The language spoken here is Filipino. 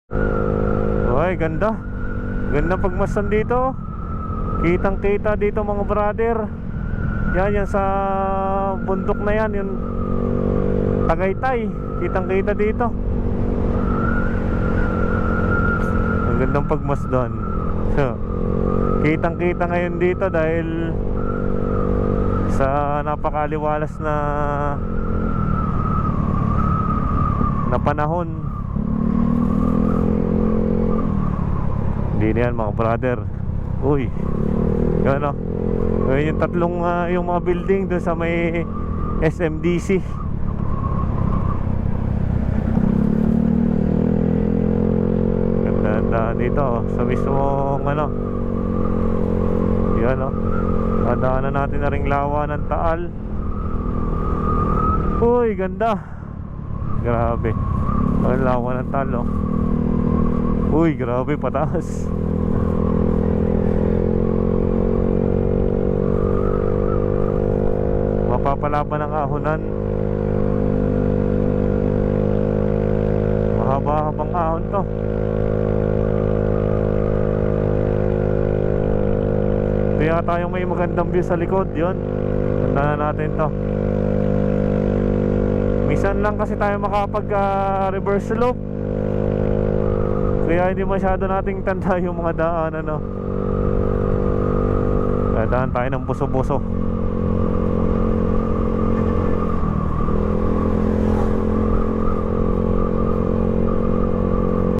Ay, ganda. Ganda pagmasdan dito. Kitang kita dito mga brother. Yan sa bundok na yan, yung Tagaytay. Kitang kita dito. Ang gandang pagmasdan. Kitang kita ngayon dito dahil sa napakaliwalas na panahon. Hindi na yan mga brother. Uy, yan o. Yung tatlong yung mga building doon sa may SMDC. Ganda dito sa mismong yan o. Dadaanan natin na ring lawa ng Taal. Uy, ganda. Grabe. Ang lawa ng Taal o. Uy, grabe, pataas. Mapapalaban ng ahonan. Mahaba-habang ahon to. Ito yata yung may magandang view sa likod. Yun, tandaan natin to. Minsan lang kasi tayo makapag reverse loop, kaya hindi masyado nating tanda yung mga daan. Daan tayo ng buso-buso.